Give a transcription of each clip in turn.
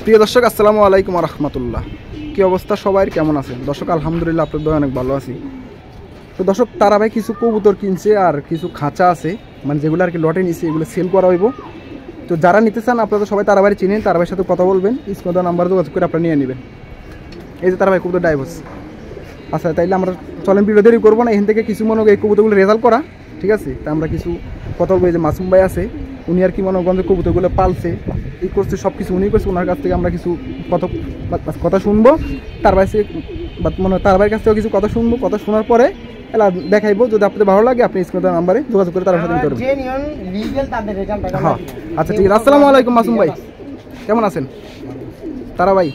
প্রিয় দর্শক আসসালামু আলাইকুম ওয়া রাহমাতুল্লাহ। কি অবস্থা সবার, কেমন আছেন দর্শক? আলহামদুলিল্লাহ আপনাদের দয়ায় অনেক ভালো আছি। তো দর্শক তারা ভাই কিছু কবুতর কিনছে আর কিছু খাঁচা আছে, মানে যেগুলো আর কি লটে নিচ্ছে, এগুলো সেল করা হইব। তো যারা নিতে চান আপনারা সবাই তারা ভাই চিনেন, তারা ভাইয়ের সাথে কথা বলবেন, স্ক্রিনে নাম্বার যোগাযোগ করে আপনারা নিয়ে নেবেন। এই যে তারা ভাই কবুতর ডাইভোর্স। আচ্ছা তাইলে আমরা চলেন, ভিডিও দেরি করবো না, এখান থেকে কিছু মনে হয় এই কবুতরগুলো রেজাল্ট করা, ঠিক আছে? তা আমরা কিছু কথা বলবো। এই যে মাসুম ভাই আছে, উনি আর কি মনোগঞ্জে কবুতরগুলো পালছে, এই করছে, সব কিছু উনি করছে। ওনার কাছ থেকে আমরা কিছু কথা শুনবো, তার বাইরে মানে তার বাইরের কাছ থেকে কিছু কথা শুনবো। কথা শোনার পরে এলা দেখাইবো, যদি আপনাদের ভালো লাগে আপনি স্ক্রিনে নাম্বারে যোগাযোগ করে তার সাথে নিতে পারবেন। হ্যাঁ আচ্ছা ঠিক আছে। আসসালামু আলাইকুম মাসুম ভাই, কেমন আছেন? তারা ভাই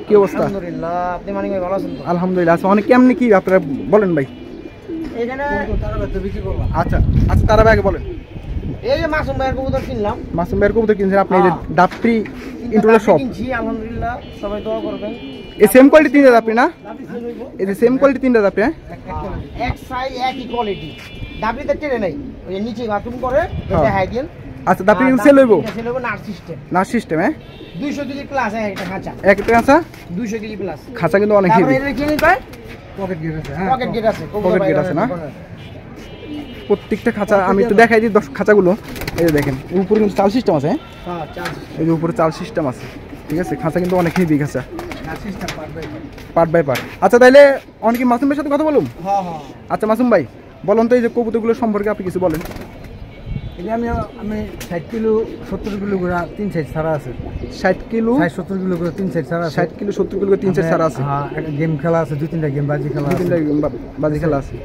কি অবস্থা? আলহামদুলিল্লাহ, আপনি মানে ভালো আছেন? আলহামদুলিল্লাহ। আচ্ছা অনেক কেমনি কি আপনারা বলেন ভাই? এখানে আচ্ছা আচ্ছা তারা ভাই আগে বলেন। এই যে মাসুম ভাইয়ের কবুতর কিনলাম। মাসুম ভাইয়ের কবুতর কিনছেন আপনি? এই যে ডাবটি ইন্টারনেট শপ কিনছি, আলহামদুলিল্লাহ, সবাই দোয়া করবেন। এই সেম কোয়ালিটি তিনটা ডাবটি না? এই যে সেম কোয়ালিটি তিনটা ডাবটি, হ্যাঁ এক সাইজ একই কোয়ালিটি, ডাবলিতে টেনে নাই, ওই নিচে বাথরুম করে দেখাই দেন। আচ্ছা ডাবটি সেল হইব? সেল হইব নার্স সিস্টেম। নার্স সিস্টেম, হ্যাঁ 200 কেজি প্লাস একটা খাঁচা। একটা খাঁচা 200 কেজি প্লাস খাঁচা, কিন্তু অনেক হেভি। তারপরে এটা কিনে পায় পকেট গেট আছে। হ্যাঁ পকেট গেট আছে, পকেট গেট আছে না? প্রত্যেকটা খাঁচা আমি একটু দেখাই দিই। 10 খাঁচাগুলো এই যে দেখেন, উপরে কিন্তু চাল সিস্টেম আছে। হ্যাঁ চাল, এই যে উপরে চাল সিস্টেম আছে, ঠিক আছে? খাঁচা কিন্তু অনেক হেভি খাঁচা, সিস্টেম পার্ট বাই পার্ট। আচ্ছা তাইলে অনেক মাসুম ভাইয়ের সাথে কথা বলুন। হ্যাঁ হ্যাঁ। আচ্ছা মাসুম ভাই বলুন তো, এই যে কবুতরগুলো সম্পর্কে আপনি কিছু বলেন। এটা আমি 60 কিলো 70 কিলো করে 3 সাইজ ছাড়া আছে। 60 কিলো 70 কিলো করে 3 সাইজ ছাড়া আছে। 60 কিলো 70 কিলো 3 সাইজ ছাড়া আছে। হ্যাঁ গেম খেলা আছে, 2-3টা গেম বাজি খেলা আছে। 2-3টা বাজি খেলা আছে,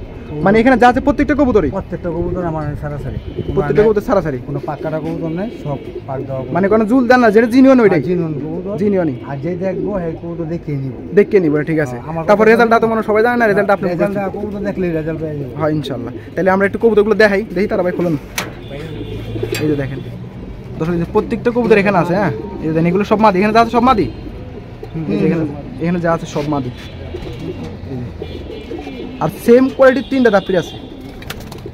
মানে এখানে যা আছে প্রত্যেকটা কবুতরই? প্রত্যেকটা কবুতর আমার ছাড়াছাড়ি, প্রত্যেকটা কবুতর ছাড়াছাড়ি, কোনো পাক্কাটা কবুতর নেই, সব পাক দেওয়া। মানে কোনো জুল দেন না, যেটা জিনিয়ন ওইটাই জিনিয়ন কবুতর, জিনিয়নই। আর যে দেখবো সেই কবুতর দেখিয়ে নিব, দেখিয়ে নিব, ঠিক আছে? তারপর রেজাল্টটা তো মনে সবাই জানে না, রেজাল্ট আপনি কবুতর দেখলে রেজাল্ট পেয়ে যাবে। হ্যাঁ ইনশাআল্লাহ। তাহলে আমরা একটু কবুতরগুলো দেখাই, দেখি তারা ভাই খুলুন। এই যে দেখেন দর্শক, প্রত্যেকটা কবুতর এখানে আছে। হ্যাঁ এই যে দেখেন, এগুলো সব মাদি, এখানে যা আছে সব মাদি। এখানে যা আছে সব মাদি। আর সেম কোয়ালিটির 3টা দাপড়ি আছে,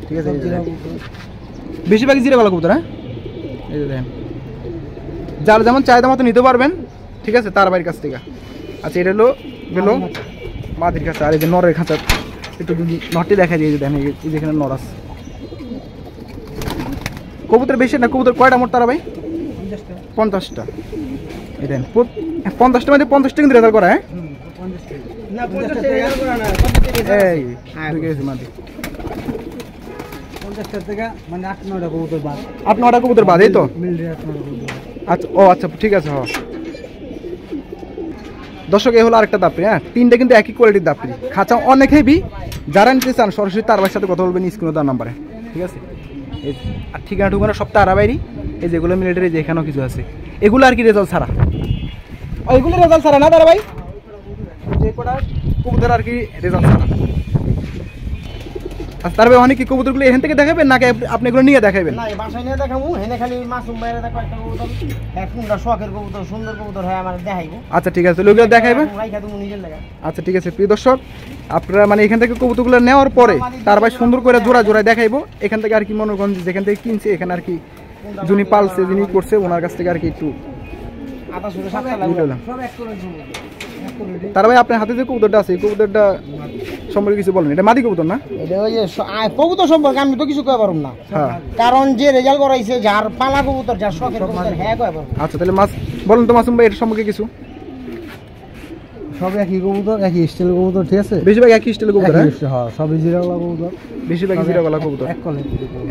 ঠিক আছে? বেশিরভাগই জিরাওয়ালা কবুতর। হ্যাঁ এই যে দেখেন, যার যেমন চাহিদা মতো নিতে পারবেন, ঠিক আছে? তার বাড়ির কাছ থেকে। আচ্ছা এটা হলো মাদির কাছে। আর এই যে নরের খাঁচা, একটু নরটি দেখা যায়। এই যে দেখেন, এই যেখানে নর আছে। কবুতর বেশি না, কবুতর কয়টা মোট তারা ভাই? 50টা। এই দেখেন 50টা মধ্যে 50টা কিন্তু রেজাল্ট করা। হ্যাঁ না 50 টাকা রেজাল্ট করা না, এই 2 কেজি মাদি 50টা থেকে মানে 8-9টা কবুতর বাদ। 8-9টা কবুতর বাদ, এই তো? মিলরে 8-9টা কবুতর। আচ্ছা ও আচ্ছা ঠিক আছে। হ্যাঁ দর্শক এই হলো আরেকটা দাপড়ি। হ্যাঁ 3টা কিন্তু একই কোয়ালিটির দাপড়ি, খাঁচা অনেক হেভি। যারা নিতে চান সরাসরি তার ভাইয়ের সাথে কথা বলবেন স্ক্রিনে দেওয়া নাম্বারে, ঠিক আছে? এই আর ঠিকানা ঠিকানা সব তারা বাইরি। এই যেগুলো মিলিটারি, যে এখানেও কিছু আছে, এগুলো আর কি রেজাল্ট ছাড়া। এগুলো রেজাল্ট ছাড়া না তারা ভাই, যে কটা কবুতর আর কি রেজাল্ট ছাড়া। আচ্ছা তার ভাই অনেক কি কবুতরগুলো এখান থেকে দেখাবেন নাকি আপনি এগুলো নিয়ে দেখাবেন? না বাসায় নিয়ে দেখাবো, হেনে খালি মাসুম ভাইয়ের দেখো একটা কবুতর, কোনটা শখের কবুতর, সুন্দর কবুতর হয় আমার দেখাইবো। আচ্ছা ঠিক আছে, ওগুলো দেখাইবেন। নিজের লাগা। আচ্ছা ঠিক আছে। প্রিয় দর্শক আপনারা মানে এখান থেকে কবুতরগুলো নেওয়ার পরে তার ভাই সুন্দর করে জোড়া জোড়ায় দেখাইবো। এখান থেকে আর কি মনোগঞ্জ যেখান থেকে কিনছে, এখানে আর কি যিনি পালছে, যিনি করছে, ওনার কাছ থেকে আর কি একটু তার ভাই আপনার হাতে যে কবুতরটা আছে, এই কবুতরটা সম্পর্কে কিছু বলেন। এটা মাদি কবুতর না? এটা ওই যে কবুতর সম্পর্কে আমি তো কিছু কই পারুম না, কারণ যে রেজাল্ট করাইছে, যার পালা কবুতর, যার শখের কবুতর, হ্যাঁ কই পারুম। আচ্ছা তাহলে বলেন তো মাসুম ভাই এর সম্পর্কে কিছু। সব একই কবুতর, একই স্টাইল কবুতর, ঠিক আছে? বেশিরভাগ একই স্টাইল কবুতর। হ্যাঁ সবই জিরাওয়ালা কবুতর, বেশিরভাগ জিরাওয়ালা কবুতর,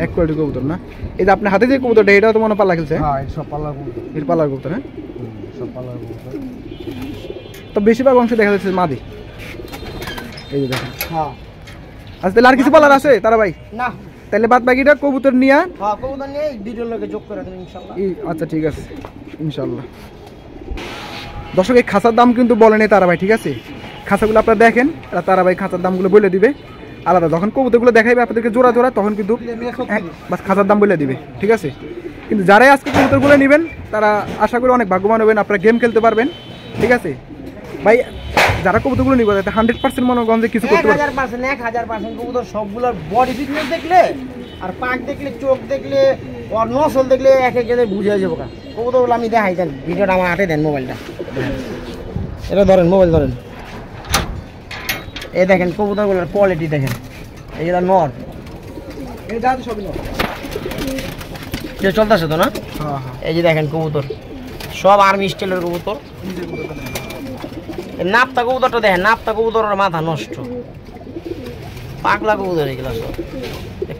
এক কোয়ালিটি কবুতর না? এই যে আপনার হাতে যে কবুতরটা, এটাও তো মনে পাল্লা খেলছে? হ্যাঁ এটা সব পাল্লা কবুতর, এর পাল্লার কবুতর। হ্যাঁ সব পাল্লার কবুতর। তো বেশিরভাগ অংশ দেখা যাচ্ছে মাদি, এই যে দেখেন। হ্যাঁ আচ্ছা তাহলে আর কিছু পালার আছে তারা ভাই? না তাহলে বাদ বাকিটা কবুতর নিয়ে, হ্যাঁ কবুতর নিয়ে ভিডিওর লগে যোগ করে দেন ইনশাআল্লাহ। আচ্ছা ঠিক আছে ইনশাআল্লাহ। দর্শক এই খাঁচার দাম কিন্তু বলেনি তারা ভাই, ঠিক আছে? খাঁচাগুলো আপনারা দেখেন, তারা ভাই খাঁচার দামগুলো বলে দিবে আলাদা। যখন কবুতরগুলো দেখাইবে আপনাদেরকে জোড়া জোড়া, তখন কিন্তু বাস খাঁচার দাম বলে দিবে, ঠিক আছে? কিন্তু যারাই আজকে কবুতরগুলো নেবেন তারা আশা করি অনেক ভাগ্যবান হবেন, আপনারা গেম খেলতে পারবেন, ঠিক আছে ভাই? যারা কবুতরগুলো নিবে তাতে 100% মনোগঞ্জে কিছু করতে পারবে। 1000% কবুতর সবগুলোর বডি ফিটনেস দেখলে, আর পাক দেখলে, চোখ দেখলে, ওর নসল দেখলে এক একজনের বুঝে যাবো কা কবুতরগুলো আমি দেখাই দেন ভিডিওটা আমার হাতে দেন মোবাইলটা এটা ধরেন মোবাইল ধরেন এই দেখেন কবুতরগুলোর কোয়ালিটি দেখেন এই যে নর এই দাদু সবই নর। যে চলতেছে তো না হ্যাঁ হ্যাঁ এই যে দেখেন কবুতর সব আর্মি স্টাইলের কবুতর এই নাপ্তা কবুতরটা দেখেন নাপ্তা কবুতরের মাথা নষ্ট পাগলা কবুতর এগুলো সব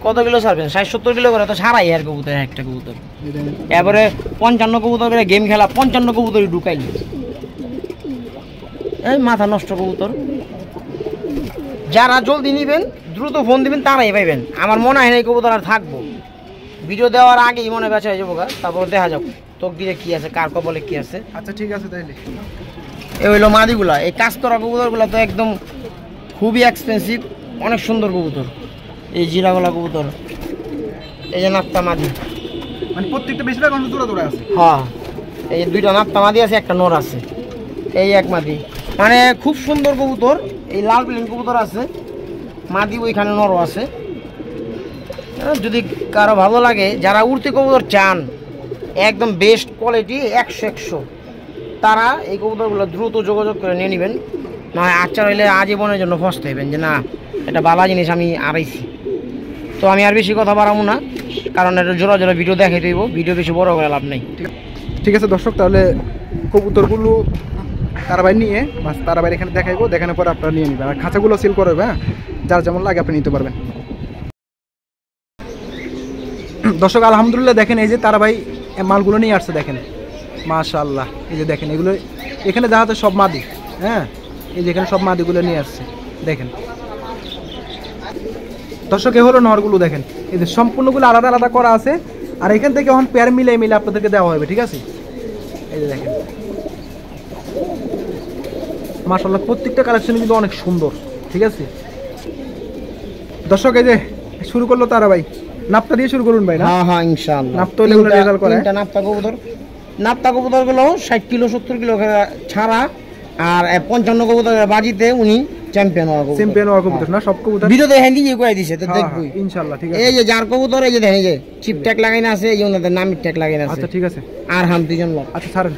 কত কিলো ছাড়বেন 60-70 কিলো করে তো সারাই আর কবুতর একটা কবুতর এবারে 55 কবুতর করে গেম খেলা 55 কবুতরই ঢুকাই এই মাথা নষ্ট কবুতর যারা জলদি নিবেন দ্রুত ফোন দিবেন তারাই পাইবেন আমার মনে হয় না এই কবুতর আর থাকবো ভিডিও দেওয়ার আগেই মনে বেঁচে হয়ে যাবো তারপর দেখা যাক তোক দিয়ে কি আছে কার কবলে কি আছে আচ্ছা ঠিক আছে তাইলে। এই হইলো মাদিগুলা এই কাস্তরা কবুতরগুলো তো একদম খুবই এক্সপেন্সিভ অনেক সুন্দর কবুতর এই জিরাগোলা কবুতর এই যে নাপ্তা মাদি মানে প্রত্যেকটা বেশিরভাগ মানুষ দৌড়া দৌড়া আছে। হ্যাঁ এই যে দুইটা নাপ্তা মাদি আছে একটা নর আছে এই এক মাদি মানে খুব সুন্দর কবুতর এই লাল প্লেন কবুতর আছে মাদি ওইখানে নরও আছে যদি কারো ভালো লাগে যারা উড়তি কবুতর চান একদম বেস্ট কোয়ালিটি 100 তারা এই কবুতরগুলো দ্রুত যোগাযোগ করে নিয়ে নেবেন নয় আচ্ছা হইলে আজীবনের জন্য পস্তাইবেন যে না এটা ভালো জিনিস আমি আড়াইছি তো আমি আর বেশি কথা বাড়াবো না কারণ এটা জোড়া জোড়া ভিডিও দেখাই দেবো ভিডিও বেশি বড় করে লাভ নেই ঠিক আছে দর্শক, তাহলে কবুতরগুলো তারাবাই নিয়ে বাস তারাবাই এখানে দেখাইবো, দেখানোর পর আপনারা নিয়ে নেবেন আর খাঁচাগুলো সেল করবে। হ্যাঁ, যার যেমন লাগে আপনি নিতে পারবেন। দর্শক আলহামদুলিল্লাহ দেখেন এই যে তারাবাই মালগুলো নিয়ে আসছে দেখেন মাশাআল্লাহ। এই যে দেখেন এগুলো এখানে যাহাতে সব মাদি। হ্যাঁ, এই যে এখানে সব মাদিগুলো নিয়ে আসছে দেখেন দর্শক। এ হলো নরগুলো দেখেন, এই যে সম্পূর্ণগুলো আলাদা আলাদা করা আছে আর এখান থেকে এখন পেয়ার মিলে মিলে আপনাদেরকে দেওয়া হবে। ঠিক আছে, এই যে দেখেন মাশাআল্লাহ প্রত্যেকটা কালেকশন কিন্তু অনেক সুন্দর। ঠিক আছে দর্শক, এই যে শুরু করলো তারাবাই। নাপতা দিয়ে শুরু করুন ভাই। না হ্যাঁ হ্যাঁ ইনশাআল্লাহ। নাপতা হলে এগুলো রেজাল্ট করে। তিনটা নাপ্তা কবুতরগুলো 60 কিলো 70 কিলো ছাড়া আর 55 কবুতরের বাজিতে উনি চ্যাম্পিয়ন হওয়া কবুতর না সব কবুতর ভিডিও দেখেন দিয়ে কই দিছে তো দেখবই ইনশাআল্লাহ। ঠিক আছে, এই যে যার কবুতর এই যে দেখেন এই যে চিপ ট্যাগ লাগাইনা আছে, এই ওনাদের নামের ট্যাগ লাগাইনা আছে। আচ্ছা ঠিক আছে, আর হাম দুইজন লোক। আচ্ছা ছাড়েন।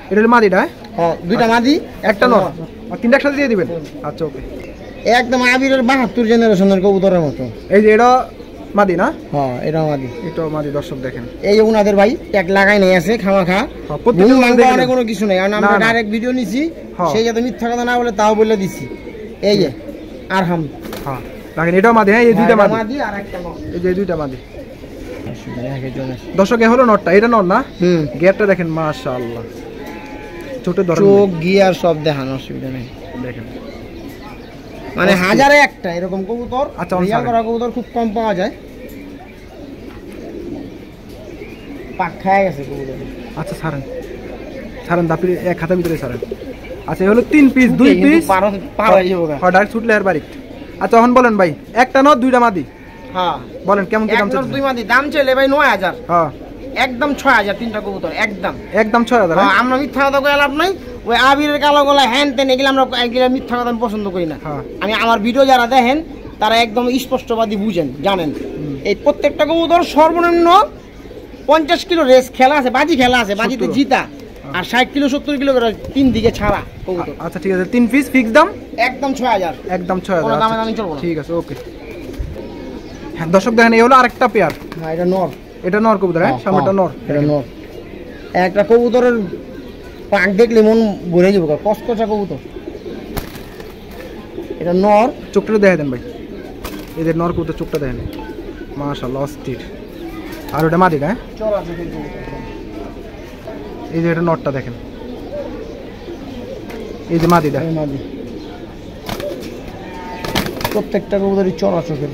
এটা হলো মাদিটা। হ্যাঁ দুইটা মাদি একটা নর আর তিনটা একসাথে দিয়ে দিবেন। আচ্ছা ওকে, একদম আবিরের 72 জেনারেশনের কবুতরের মতো। এই যে এটা মাদি না? হ্যাঁ এটা মাদি, এটা মাদি। দর্শক দেখেন এই যে ওনাদের ভাই ট্যাগ লাগাই নাই আছে খামাখা। প্রত্যেকটা কোনো কিছু নাই কারণ আমরা ডাইরেক্ট ভিডিও নিছি, সেই যাতে মিথ্যা কথা না বলে তাও বলে দিছি। এই যে আর হাম। হ্যাঁ দেখেন এটাও মাদি। হ্যাঁ এই দুইটা মাদি আর একটা নর। এই যে দুইটা মাদি। দর্শক এ হলো নরটা, এটা নর না? গিয়ারটা দেখেন মাশাআল্লাহ, ছোট ধরনের চোখ গিয়ার সব দেখানো অসুবিধা নেই। দেখেন মানে হাজারে একটা এরকম কবুতর। আচ্ছা রিয়াল করা কবুতর খুব কম পাওয়া যায়। পাক খায় গেছে কবুতর। আচ্ছা ছাড়েন ছাড়েন, দাপি এক হাতের ভিতরে ছাড়েন। আচ্ছা এই হলো 3 পিস 2 পিস পার হয়ে যাবো। অর্ডার ছুটলে আর বাড়ি। আচ্ছা এখন বলেন ভাই, একটা নর দুইটা মাদি। হ্যাঁ বলেন কেমন কি দাম একদম চাচ্ছেন? দুই মাদি দাম চাইলে ভাই 9000। হ্যাঁ একদম 6000 তিনটা কবুতর একদম একদম 6000। হ্যাঁ আমরা মিথ্যা কথা কই লাভ নাই। ওই আবিরের কালো গলা হ্যান তেন এগুলো আমরা এগুলো মিথ্যা কথা আমি পছন্দ করি না। আমি আমার ভিডিও যারা দেখেন তারা একদম স্পষ্টবাদী বুঝেন জানেন। এই প্রত্যেকটা কবুতর সর্বনিম্ন 50 কিলো রেস খেলা আছে, বাজি খেলা আছে, বাজিতে জিতা। আর 60 কিলো 70 কিলো করে তিন দিকে ছাড়া কবুতর। আচ্ছা ঠিক আছে, 3 পিস ফিক্স দাম একদম 6000। একদম 6000। কোনো দামে দামি চলবো না। ঠিক আছে ওকে। হ্যাঁ দর্শক দেখেন এই হলো আরেকটা পেয়ার। হ্যাঁ এটা নর। এটা নর কবুতর। হ্যাঁ সামনেটা নর। এটা নর। একটা কবুতরের পাক দেখলে মন ভরে যাবে, কসকসা কবুতর। এটা নর। চোখটা দেখে দেন ভাই, এদের নর কবুতর চোখটা দেখেন মাশাআল্লাহ অস্থির। আর ওটা মাদিটা। হ্যাঁ চল আছে কিন্তু এই যে এটা নরটা দেখেন, এই যে মাদিটা। মাদি প্রত্যেকটা কবুতরই চড়া চোখের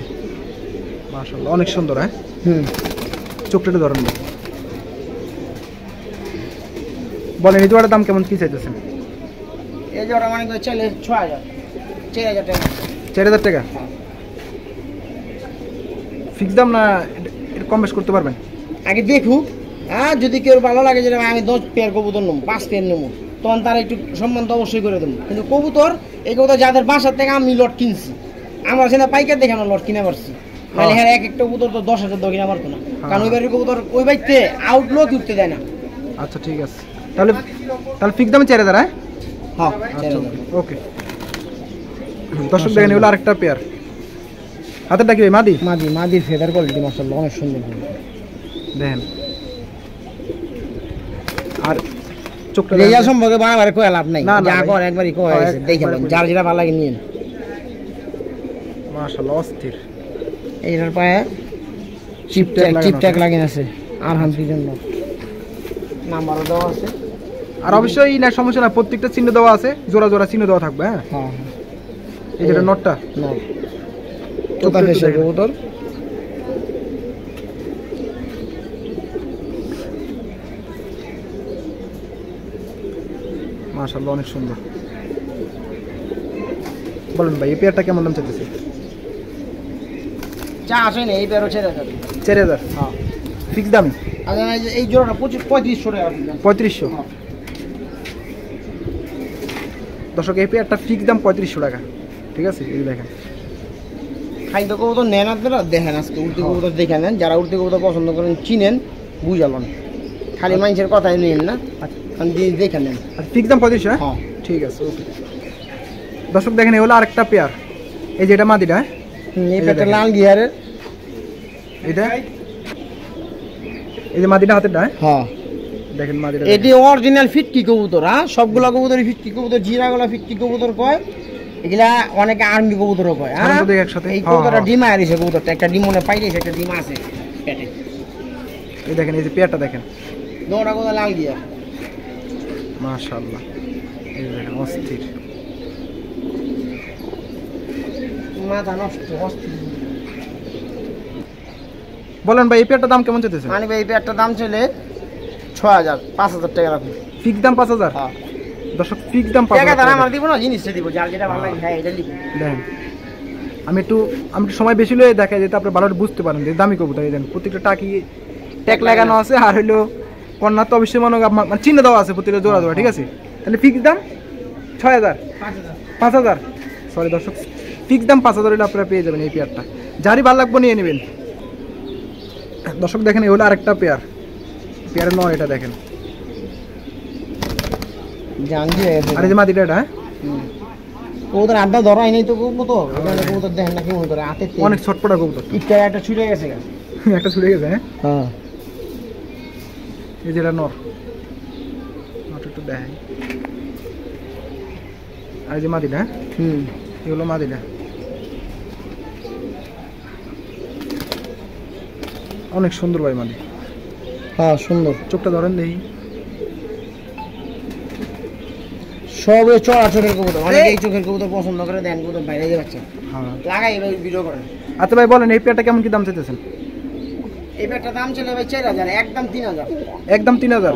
মাশাআল্লাহ অনেক সুন্দর। হ্যাঁ চোখটা ধরেন ভাই। বলেন এই জোড়াটার দাম কেমন কি চাইতেছেন? এই জোড়া মানে চাইলে 6000 4000 টাকা। 4000 টাকা ফিক্স দাম না? এটা কম বেশ করতে পারবেন? আগে দেখুক। হ্যাঁ যদি কেউ ভালো লাগে যে আমি 10 পেয়ার কবুতর নেবো 5 পেয়ার নেবো তখন তারা একটু সম্মান তো অবশ্যই করে দেবো। কিন্তু কবুতর এই কবুতর যাদের বাসার থেকে আমি লট কিনছি, আমার সেটা পাইকার দেখে আমরা লট কিনে পারছি। মানে হ্যাঁ এক একটা কবুতর তো 10,000 দাও কিনা পারতো না, কারণ ওই বাড়ির কবুতর ওই বাড়িতে আউটলো উঠতে দেয় না। আচ্ছা ঠিক আছে, তাহলে তাহলে ফিক্স দামে 4000, হ্যাঁ? হ্যাঁ ওকে। দর্শক দেখেন এগুলো আরেকটা পেয়ার, হাতেরটা কি ভাই? মাদি? মাদির ফেদার কোয়ালিটি মাশাআল্লাহ অনেক সুন্দর দেখেন। আর চোখটা রেজাল্ট সম্পর্কে বারবার কই লাভ নাই, না, যা ভাই। কর একবারই কই দেখে নেন, যার যেটা ভালো লাগে নিন। মাশাআল্লাহ অস্থির। এইটার পায়ে চিপ ট্যাগ লাগিয়ে আছে আর হামপির জন্য, নাম্বারও দেওয়া আছে। আর অবশ্যই না সমস্যা না, প্রত্যেকটা চিহ্ন দেওয়া আছে, জোড়া জোড়া চিহ্ন দেওয়া থাকবে। হ্যাঁ, হ্যাঁ এই যেটা নটটা নট তোতা ফেসের কবুতর। মাশাআল্লাহ অনেক সুন্দর। বলেন ভাই এই পেয়ারটা কেমন দাম চাইতেছে? চা আসে না এই পেয়ারও ছেড়ে যাবে 4000। হ্যাঁ ফিক্স দাম আর এই জোড়াটা 3500 টাকা দিলাম। 3500। দর্শক এই পেয়ারটা ফিক্স দাম 3500 টাকা, ঠিক আছে? এই দেখেন খাইতে কবুতর নেন আপনারা, দেখেন আজকে উর্তি কবুতর দেখে নেন, যারা উর্তি কবুতর পছন্দ করেন চিনেন বুঝালেন, খালি মানুষের কথাই নেন না, দেখে নেন। আর ফিক্স দাম 3500, হ্যাঁ? হ্যাঁ ঠিক আছে ওকে। দর্শক দেখেন এই হলো আরেকটা পেয়ার, এই যে এটা মাদিটা, হ্যাঁ? এই পেয়ারটা লাল গিয়ারের, এটা এই যে মাদিটা হাতেরটা, হ্যাঁ? হ্যাঁ দেখেন মাদিটা এটি অরিজিনাল ফিটকি কবুতর। হ্যাঁ সবগুলা কবুতরই ফিটকি কবুতর, জিরাগুলা ফিটকি কবুতর কয়, এগুলা অনেকে আর্মি কবুতরও কয়। হ্যাঁ ছাড়েন তো দেখি একসাথে। এই হ্যাঁ, কবুতরটা হ্যাঁ। ডিম আরিছে, কবুতরটা একটা ডিম মনে পাইছে, একটা ডিম আছে পেটে। এই দেখেন এই যে পেয়ারটা দেখেন, দৌড়া কবুতর লাল গিয়ার, মাশাআল্লাহ এই দেখেন অস্থির। মাথা নষ্ট অস্থির। বলেন ভাই এই পেয়ারটার দাম কেমন চাইতেছে? মানে এই পেয়ারটার দাম চলে 6000 5000 টাকা রাখুন। ফিক্স দাম 5000। হ্যাঁ দর্শক ফিক্স দাম টাকা 5000 তারা টাকা। আমার দিব না, জিনিসটা দিব, যার যেটা ভালো লাগে হ্যাঁ এটা লিখুন। দেখেন আমি একটু সময় বেশি লয়ে দেখাই যাতে আপনি ভালো বুঝতে পারেন যে দামি কবুতর। এই দেন প্রত্যেকটা টাকি ট্যাগ লাগানো আছে, আর হইলো কর্নার তো অবশ্যই মানে চিহ্ন দেওয়া আছে প্রত্যেকটা জোড়া জোড়া, ঠিক আছে? তাহলে ফিক্স দাম 6000 5000, সরি দর্শক ফিক্স দাম 5000 হলে আপনারা পেয়ে যাবেন এই পেয়ারটা, যারই ভালো লাগবে নিয়ে নেবেন। দর্শক দেখেন এই হলো আরেকটা পেয়ার, পেয়ারের নয় এটা দেখেন, জানজি আর এই যে মাদিটা এটা, হ্যাঁ? কবুতর আড্ডা ধরাই নাই তো কবুতর, ওখানে কবুতর দেখেন না কি মনে করে হাতে অনেক ছটপটা কবুতর, ইটটা একটা ছুটে গেছে। একটা ছুটে গেছে, হ্যাঁ? হ্যাঁ এই যেটা নর, একটু দেখাই। আর এই যে মাদিটা, হ্যাঁ? এগুলো মাদিটা অনেক সুন্দর ভাই মাদি। হ্যাঁ সুন্দর, চোখটা ধরেন দেখি, সব চড়া চোখের কবুতর, অনেকে এই চোখের কবুতর পছন্দ করে, দেন কবুতর বাইরে দিয়ে বাচ্চা হ্যাঁ। লাগাই এবার ভিডিও করেন। আচ্ছা ভাই বলেন এই পেয়ারটা কেমন কি দাম চাইতেছেন? এই পেয়ারটার দাম চলে ভাই 4000, একদম 3000। একদম 3000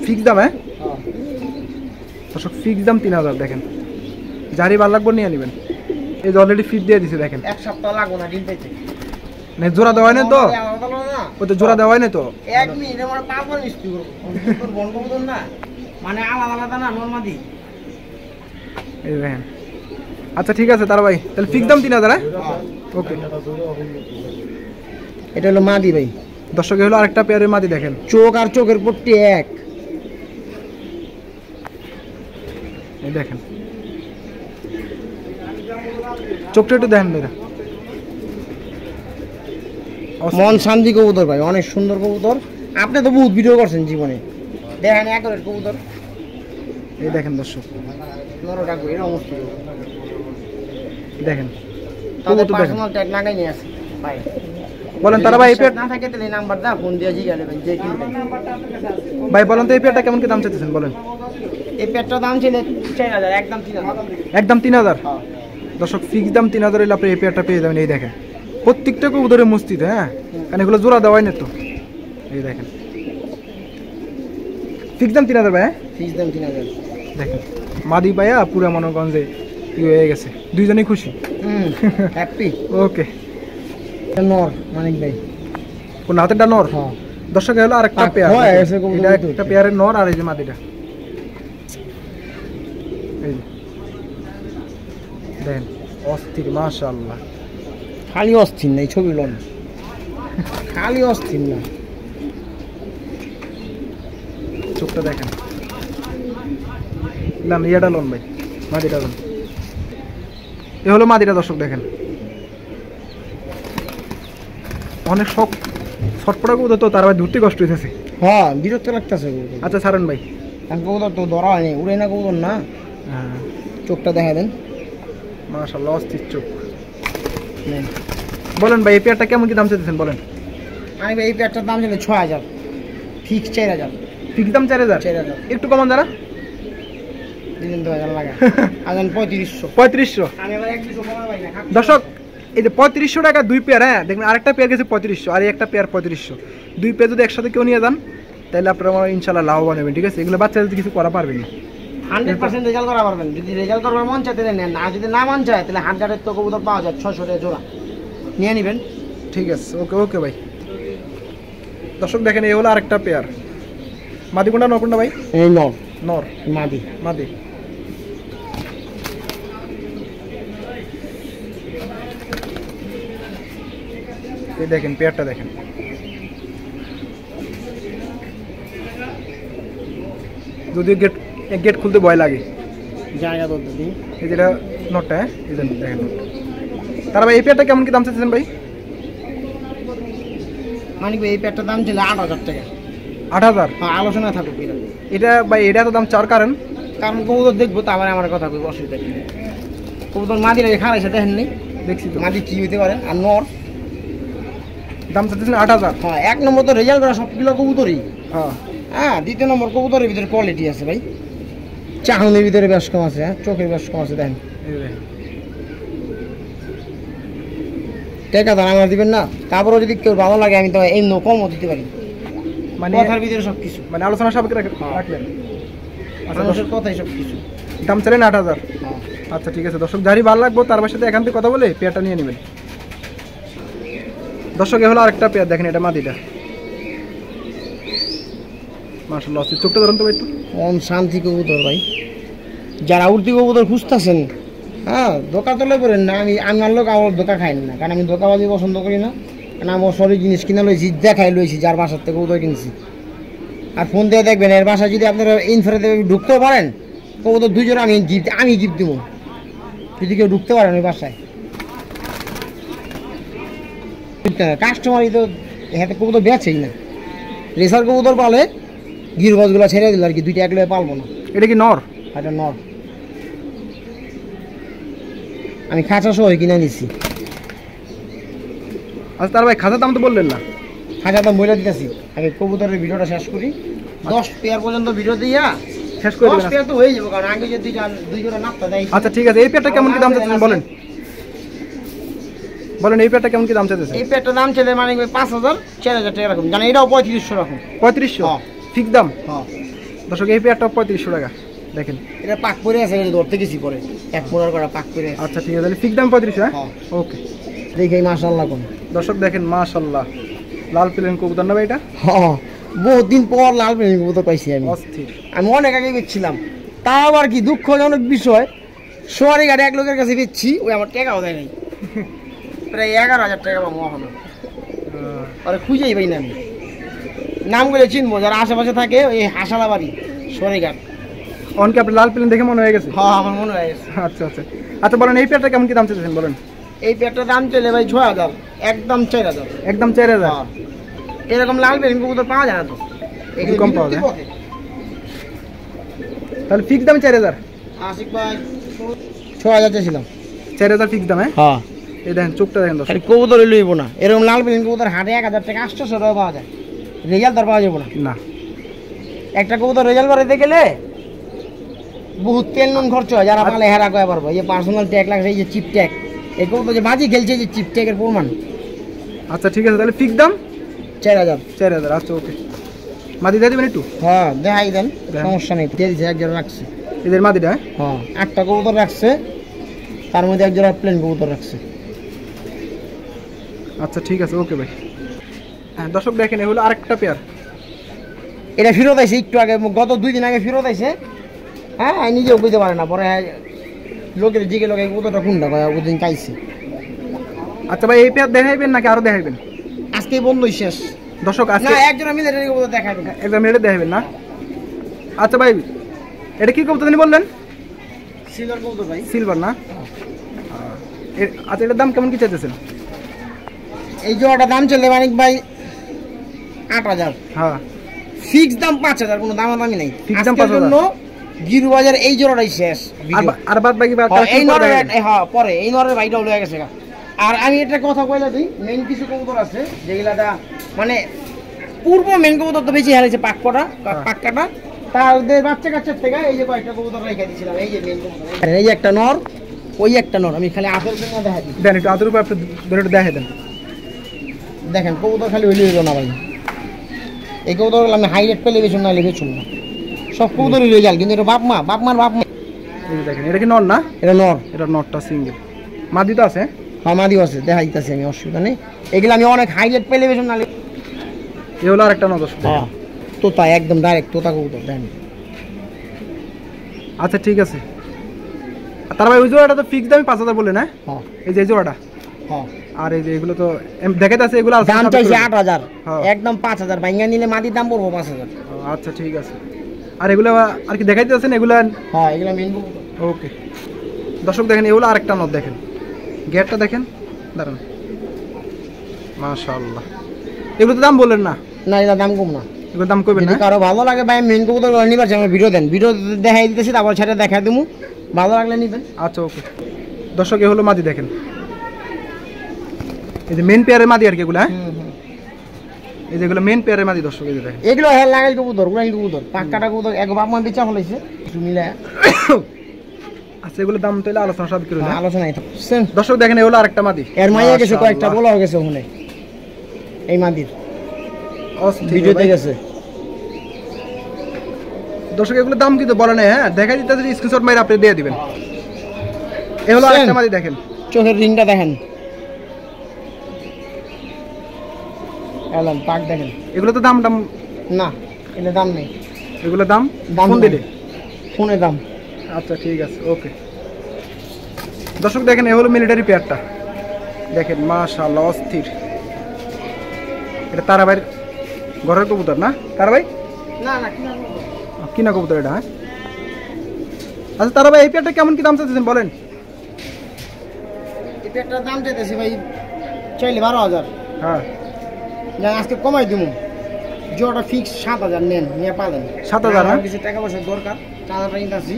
ফিক্স দাম, হ্যাঁ? দর্শক ফিক্স দাম 3000। দেখেন যারই ভালো লাগবে নিয়ে নেবেন, এই যে অলরেডি ফিট দিয়ে দিছে দেখেন, এক সপ্তাহ লাগবে না ডিম পাইতে, মানে জোড়া দেওয়া হয় না তো, ওই তো জোড়া দেওয়া হয় না তো, এক মিনিটে মানে 5 বার মিষ্টি করবো বন কবুতর না, মানে আলাদা আলাদা না নরমাদি। এই দেখেন। আচ্ছা ঠিক আছে তার ভাই, তাহলে ফিক্স দাম 3000, হ্যাঁ? ওকে। এটা হলো মাদি ভাই, দর্শক হলো আরেকটা পেয়ারের মাদি দেখেন, চোখ আর চোখের পট্টি এক। এই দেখেন চোখটা একটু দেখেন ভাইরা, মন শান্তি কবুতর ভাই, অনেক সুন্দর কবুতর। আপনি তো বহুত ভিডিও করছেন জীবনে, দেখেন একরের কবুতর। এই দেখেন দর্শক নরটা কই এরকম অবস্থা, দেখেন তাদের কবুতর দেখেন। পার্সোনাল ট্যাগ লাগাই নিয়ে আছে ভাই। বলেন তারা ভাই এই পেয়ার, না থাকে তাহলে নাম্বার দা ফোন দিয়ে জিজ্ঞাসা করবেন যে কিনবেন। ভাই বলেন তো এই পেয়ারটা কেমন কি দাম চাইতেছেন বলেন? এই পেটটার দাম ছিল 4000, একদম 3000। একদম 3000। দর্শক ফিক্স দাম 3000 হলে আপনি এই পেয়ারটা পেয়ে যাবেন। এই দেখেন প্রত্যেকটা কবুতরের মস্তিত, হ্যাঁ? কারণ এগুলো জোড়া দেওয়াই না তো। এই দেখেন ফিক্স দাম 3000 ভাই, হ্যাঁ? ফিক্স দাম 3000। দেখেন মাদি পায়া পুরা মনোগঞ্জে ই হয়ে গেছে, দুইজনেই খুশি। হ্যাপি। ওকে। নর মানিক ভাই, কোন হাতেরটা নর? হ্যাঁ। দর্শক হলো আরেকটা পাক পেয়ার, হয় এসে কবুতর এটা দুটো। একটা পেয়ারের নর, আর এই যে মাদিটা। এই যে দেখেন অস্থির মাশাআল্লাহ। খালি অস্থির নাই ছবি লন, খালি অস্থির না। চোখটা দেখেন, না ইয়াটা লোন ভাই, মাদিটা লোন। এ হলো মাদিটা, দর্শক দেখেন অনেক শখ ছটপটা কবুতর তো, তার ভাই ধরতে কষ্ট হইতেছে। হ্যাঁ বিরক্ত লাগতেছে। আচ্ছা ছাড়েন ভাই। কবুতর তো ধরা হয়নি, উড়ে না কবুতর না। হ্যাঁ চোখটা দেখা দেন, মাশাআল্লাহ অস্থির চোখ। নেন। বলেন ভাই এই পেয়ারটা কেমন কি দাম চাইতেছেন বলেন? আমি এই প্যাটটার দাম ছিল 6000, ফিক্স 4000। ফিক্স দাম 4000? 4000 একটু কমান যারা দিলেন 2000 লাগা, আজন 3500। 3500। আমি আবার 100 কমা পাই না দর্শক এই যে 3500 টাকা দুই পেয়ার, হ্যাঁ দেখবেন আরেকটা পেয়ার গেছে 3500 আর একটা পেয়ার 3500। দুই পেয়ার যদি একসাথে কেউ নিয়ে যান তাহলে আপনারা ইনশাল্লাহ লাভবান হবেন। ঠিক আছে, এগুলো বাচ্চাদের কিছু করা পারবেন না, 100% রেজাল্ট করা পারবেন। যদি রেজাল্ট করবার মন চায় তাহলে নেন, আর যদি না মন চায় তাহলে হাজারের তো কবুতর পাওয়া যায় 600 টাকা জোড়া, নিয়ে নেবেন। ঠিক আছে, ওকে ওকে ভাই। দর্শক দেখেন এই হলো আরেকটা পেয়ার। মাদি কোনটা নর কোনটা ভাই? এই নর, নর। মাদি। মাদি। এই দেখেন পেয়ারটা দেখেন, যদি গেট গেট খুলতে ভয় লাগে। জায়গা তো দিই এই যেটা নটটা, হ্যাঁ এই দেখেন নটটা। তারা ভাই এই পেয়ারটা কেমন কি দাম চাইছেন ভাই? মানে এই প্যাটটার দাম ছিল 8000 টাকা। 8000? হ্যাঁ আলোচনা থাকুক। এটা ভাই এটা তো দাম চার কারণ কারণ কবুতর দেখবো তো আবার আমার কথা কইব, অসুবিধা কি। কবুতর মাদিরা খাওয়াইছে দেখেন নি, দেখছি তো। মাদি কি হইতে পারে। আর নর দাম চাইছেন 8000? হ্যাঁ, এক নম্বর তো রেজাল্ট করা সবগুলো কবুতরই। হ্যাঁ হ্যাঁ, দ্বিতীয় নম্বর কবুতরের ভিতরে কোয়ালিটি আছে ভাই, চাহনের ভিতরে বেশ কম আছে, হ্যাঁ চোখের বেশ কম আছে। দেখেন এই দেখেন। টাকা দাম আমার দিবেন না, তারপরেও যদি কেউ ভালো লাগে আমি তো এমনি কমও দিতে পারি, মানে কথার ভিতরে সব কিছু, মানে আলোচনা সাপেক্ষে রাখলেন। আচ্ছা মানুষের কথাই সব কিছু। দাম চাইলেন 8000? হ্যাঁ। আচ্ছা ঠিক আছে দর্শক, যারই ভালো লাগবে তার সাথে এখান থেকে কথা বলে পেয়ারটা নিয়ে নেবেন। দর্শক এ হলো আরেকটা পেয়ার, দেখেন এটা মাদিটা মাশাআল্লাহ। চোখটা ধরুন তো ভাই একটু। মন শান্তি কবুতর ভাই, যারা উর্তি কবুতর খুঁজতেছেন, হ্যাঁ ধোকা তোলে পড়েন না। আমার লোক আমার ধোকা খাই না, কারণ আমি ধোকাবাজি পছন্দ করি না। কারণ আমার শরীর জিনিস কিনা লইছি, দেখাই লইছি যার বাসার থেকে কবুতর কিনছি। আর ফোন দিয়ে দেখবেন এর বাসায় যদি আপনারা ইনফারেতে ঢুকতে পারেন, কবুতর 2 জোড়া আমি গিফট দিব যদি কেউ ঢুকতে পারেন ওই বাসায়। কাস্টমারই তো হাতে কবুতর বেচেই না, রেসার কবুতর পালে গিরবাজগুলো ছেড়ে দিল আর কি, 2টা একলে পালবো না। এটা কি নর? এটা নর, আমি খাঁচা সহ কিনে নিচ্ছি। আচ্ছা তার ভাই খাঁচার দাম তো বললেন না। খাঁচা দাম বলে দিতেছি, আগে কবুতরের ভিডিওটা শেষ করি। 10 পেয়ার পর্যন্ত ভিডিও দিয়া শেষ করে 10 দেবেন। পেয়ার তো হয়ে যাবে, কারণ আগে যে 2 জোড়া নাপটা দেয়। আচ্ছা ঠিক আছে, এই পেয়ারটা কেমন কি দাম চাইছেন বলেন? বলেন এই পেয়ারটা কেমন কি দাম চাইতেছেন? এই পেয়ারটার দাম চলে মানে 5000 4000 টাকা এরকম, জানেন এটাও 3500 রকম। 3500? হ্যাঁ। ফিক্স দাম? হ্যাঁ, দর্শক এই পেয়ারটা 3500 টাকা দেখেন। এটা পাক করে আছে, এটা ধরতে গেছি পরে এক মোড়ার করা পাক করে আছে। আচ্ছা ঠিক আছে, তাহলে ফিক্স দাম 3500? হ্যাঁ হ্যাঁ। ওকে। দেখে মাশাআল্লাহ কোন দর্শক দেখেন মাশাআল্লাহ, লাল প্লেন কবুতর না ভাই এটা? হ্যাঁ, বহুত দিন পর লাল প্লেন কবুতর পাইছি আমি। অস্থির। আমি অনেক আগে বেচছিলাম, তা আবার কি দুঃখজনক বিষয়, সোয়ারি গাড়ি এক লোকের কাছে বেচছি, ওই আমার টাকাও দেয় নাই। প্রায় 11000 টাকা পাবো এখনো, আরে খুঁজেই পাই না আমি। নামগুলো চিনবো যারা আশেপাশে থাকে, ওই হাসালা বাড়ি সোয়ারি ঘাট। অনকে আপনি লাল প্লেন দেখে মনে হয়ে গেছে? হ্যাঁ, আমার মনে হয় গেছে। আচ্ছা আচ্ছা আচ্ছা, বলেন এই পেয়ারটা কেমন কি দাম চাইছেন বলেন? এই পেয়ারটার দাম চলে ভাই 6000, একদম 4000। একদম 4000? হ্যাঁ, এরকম লাল প্লেন কবুতর পাওয়া যায় না তো, একটু কম পাওয়া যায়। তাহলে ফিক্স দাম 4000? আশিক ভাই 6000 চাইছিলাম। 4000 ফিক্স দাম? হ্যাঁ হ্যাঁ, এই দেখেন চোখটা দেখেন দর্শক। খালি কবুতর লইব না, এরকম লাল প্লেন কবুতর হাটে 1000 টাকা 800 টাকা পাওয়া যায়, রেজাল্ট আর পাওয়া যাবে না। না একটা কবুতর রেজাল্ট বাড়াইতে গেলে বহুত তেল নুন খরচ হয়, যারা পালে হেরা কয়ে পারবো। এই যে পার্সোনাল ট্যাগ লাগছে, এই যে চিপ ট্যাগ, এই কবুতর যে বাজি খেলছে, যে চিপ ট্যাগের প্রমাণ। আচ্ছা ঠিক আছে, তাহলে ফিক্স দাম 4000। 4000? আচ্ছা ওকে। মাদি দিয়ে দেবেন একটু? হ্যাঁ, দেখাই দেন, দেন। সমস্যা নেই। দিয়েছে এক জোড়া রাখছে। এদের মাদিটা? হ্যাঁ, 8টা কবুতর রাখছে, তার মধ্যে এক জোড়া প্লেন কবুতর রাখছে। আচ্ছা ঠিক আছে ওকে ভাই। হ্যাঁ দর্শক দেখেন এ হলো আরেকটা পেয়ার। এটা ফেরত আইছে একটু আগে, গত 2 দিন আগে ফেরত আইছে। হ্যাঁ, নিজেও বুঝতে পারে না, পরে লোকের জিগে লোকে কবুতরটা কোনটা কয় ওদিন চাইছে। আচ্ছা ভাই এই পেয়ার দেখাইবেন নাকি আরো দেখাইবেন? আজকে বন্ধই শেষ। দর্শক না আজকে একজন আমি কবুতর দেখাবেন। একদম এটা দেখাইবেন না? আচ্ছা ভাই এটা কি কবুতর জানি বললেন? সিলভার কবুতর ভাই। সিলভার না? আচ্ছা এটার দাম কেমন কি চাইতেছেন? এই জোড়াটা দাম চলে মানিক ভাই 8,000। হ্যাঁ ফিক্স দাম 5,000, কোনো দামাদামি নাই। Fix দাম আজকের 5,000 জন্য গিরু বাজার এই জোড়াটাই শেষ। আর বাদ বাকি এই নরের হ্যাঁ পরে এই নরের ভাইটা হয়ে গেছে। আর আমি একটা কথা কইলা দিই, মেইন কিছু কবুতর আছে যেগুলাটা মানে পূর্ব মেইন কবুতর তো বেশি হারাইছে পাক্কাটা তাদের বাচ্চা কাচ্চার থেকে এই যে কয়েকটা কবুতর রেখে দিয়েছিলাম। এই যে মেইন কবুতর, এই যে একটা নর, ওই একটা নর। আমি খালি আতের জন্য দেখা দিই। দেন একটু আদর উপর আপনি ধরে একটু দেখাই দেন। দেখেন কবুতর খালি হইলে হইল না ভাই। এই কবুতরগুলো আমি হাই রেট পেলে বেশি না লেগেছিল না, সব কবুতরই রয়ে গেল। কিন্তু এটা বাপমার বাপ মা। এই যে দেখেন এটা কি নর না? এটা নর। এটা নরটা সিঙ্গেল, মাদি তো আছে? হ্যাঁ মাদিও আছে, দেখা দিতেছি আমি, অসুবিধা নেই। এগুলো আমি অনেক হাই রেট পেলে বেশি না। এ হলো আরেকটা নর দর্শক। হ্যাঁ তোতা, একদম ডাইরেক্ট তোতা কবুতর দেন। আচ্ছা ঠিক আছে। তার ভাই ওই জোড়াটা তো ফিক্স দামই 5,000 বললেন না? হ্যাঁ এই যে এই জোড়াটা, হ্যাঁ আর এই যে এগুলো তো দেখাতে আছে এগুলো আছে দাম চাইছে 8,000, হ্যাঁ। একদম 5,000। ভাঙ্গা নিলে মাটির দাম পড়বো 5,000। আচ্ছা ঠিক আছে। আর এগুলো আর কি দেখাইতে আছেন এগুলো? হ্যাঁ এগুলো মেন কবুতর। ওকে দর্শক দেখেন এগুলো আরেকটা নর, দেখেন গেটটা দেখেন, দাঁড়ান মাশাআল্লাহ। এগুলো তো দাম বললেন না? না এটা দাম কম না, এগুলো দাম করবেন যদি না? কারো ভালো লাগে ভাই মেন কবুতর নিবার আমার ভিডিও দেন, ভিডিও দেখাই দিতেছি, তারপর সেটা দেখাই দেবো, ভালো লাগলে নিবেন। আচ্ছা ওকে দর্শক এ হলো মাদি, দেখেন এই যে মেন পেয়ারের মাদি আর কি এগুলো। হ্যাঁ এই যেগুলো মেন পেয়ারের মাদি দর্শক, এই যে দেখেন এগুলো হেল লাগাই কবুতর, উড়াই কবুতর, পাক্কাটা কবুতর এক বাপ মা বেচা ফলাইছে কিছু মিলে। আচ্ছা এগুলো দাম তাহলে আলোচনা সব করে আলোচনায় দর্শক দেখেন এ হলো আরেকটা মাদি। এর মাইয়া গেছে কয়েকটা বলা হয়ে গেছে ওখানে এই মাদির ভিডিওতে গেছে। দর্শক এগুলো দাম কিন্তু বলে নাই, হ্যাঁ দেখাই দিতে স্ক্রিনশট মাইরে আপনি দিয়ে দিবেন। এ হলো আরেকটা মাদি, দেখেন চোখের রিংটা দেখেন, এলাম পাক দেখেন। এগুলো তো দাম দাম না এগুলো দাম নেই, এগুলো দাম দাম ফোন দিলে ফোনে দাম। আচ্ছা ঠিক আছে ওকে দর্শক দেখেন এ হলো মিলিটারি পেয়ারটা, দেখেন মাশাআল্লাহ অস্থির। এটা তারাবাইয়ের ঘরের কবুতর না? তারাবাই না না কিনা কবুতর এটা? হ্যাঁ আচ্ছা তারাবাই এই পেয়ারটা কেমন কি দাম চাইছেন বলেন? এটা একটা দাম চাইতেছি ভাই, চাইলে 12,000। হ্যাঁ আজকে কমাই দিব, জোড়াটা ফিক্স 7,000 নেন, নিয়ে পালেন 7,000। আমার কিছু টাকা পয়সা দরকার, চাঁদাটা নিতেছি।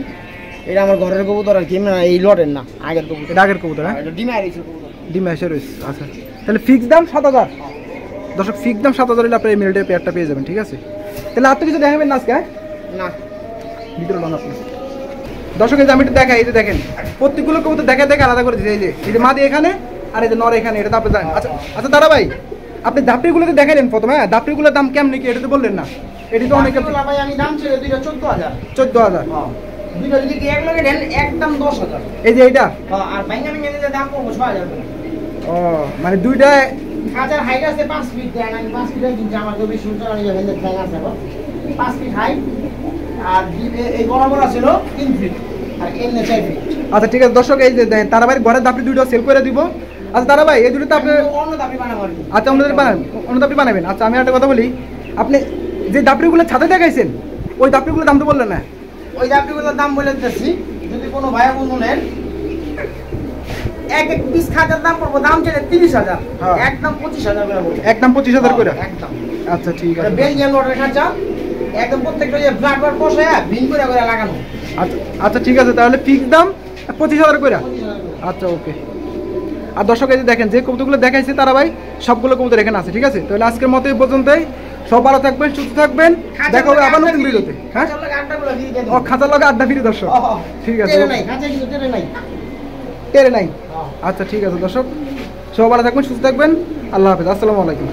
এটা আমার ঘরের কবুতর আর কি, এই লটের না, আগের কবুতর। এটা আগের কবুতর? হ্যাঁ এটা ডিমে আইছে কবুতর, ডিমে এসে রয়েছে। আচ্ছা তাহলে ফিক্স দাম 7,000 দর্শক, ফিক্স দাম 7,000 হলে আপনি এই মিলিটারি পেয়ারটা পেয়ে যাবেন। ঠিক আছে তাহলে আর তো কিছু দেখাবেন না আজকে? না ভিতরে লন আপনি দর্শক, এই যে আমি একটু দেখাই, এই যে দেখেন প্রত্যেকগুলো কবুতর দেখে আলাদা করে দিয়েছে। এই যে মাদি এখানে আর এই যে নর এখানে, এটা তো আপনি জানেন। আচ্ছা আচ্ছা দাদা ভাই আপনি দাপড়িগুলোতে দেখাইলেন প্রথমে, হ্যাঁ দাপড়িগুলোর দাম কেমন কি এটা তো বললেন না? এটি তো অনেক ভাই আমি দাম ছিল দুইটা 14,000। 14,000 দুইটা যদি এক লগে দেন একদম 10,000। এই যে এইটা? আর বাইঙ্গামি নিলে দাম পড়বো 6,000 টাকা। ও মানে দুইটা হাজার হাইট আছে 5 ফিট, দেন আমি 5 ফিটের কিন্তু আমার তো বেশি উঁচা আমি যাবেন দেখেন আছে 5 ফিট হাইট, আর এই বরাবর ছিল 3 ফিট, আর এমনি 4 ফিট। আচ্ছা ঠিক আছে দর্শক, এই যে দেখেন তারাবাইয়ের ঘরের দাপড়ি দুটো সেল করে দিব। আচ্ছা দাদাভাই এই দুটো তো আপনি অন্য দাবি বানাবো। আচ্ছা অন্য দাপড়ি বানাবেন। আচ্ছা আমি একটা কথা বলি, আপনি যে দাপড়িগুলো ছাদে দেখাইছেন ওই দাপড়িগুলোর দাম তো বললেন না? ওই দাবগুলোর দাম বলে দিতেছি, যদি কোনো ভাইয়া বন্ধু নেন এক পিস খাঁচার দাম পড়বো, দাম চলে 30,000, একদম 25,000 করে বলবো, একদম 25,000 করে? একদম। আচ্ছা ঠিক আছে। বেলজিয়াম রডের খাঁচা একদম প্রত্যেকটা যে ফ্ল্যাট বার বসায় ভিন করে লাগানো। আচ্ছা আচ্ছা ঠিক আছে তাহলে ফিক্স দাম 25,000 করে। আচ্ছা ওকে। আর দর্শক এই যে দেখেন যে কবুতরগুলো দেখাইছে তারা ভাই সবগুলো কবুতর এখানে আছে। ঠিক আছে তাহলে আজকের মতো এই পর্যন্তই। সব ভালো থাকবেন, সুস্থ থাকবেন, দেখা হবে আবার নতুন ভিডিওতে। হ্যাঁ ও খাঁচার লগে আড্ডা ফিরে দর্শক। ঠিক আছে টেরে নাই। আচ্ছা ঠিক আছে দর্শক, সব ভালো থাকবেন, সুস্থ থাকবেন, আল্লাহ হাফেজ, আসসালামু আলাইকুম।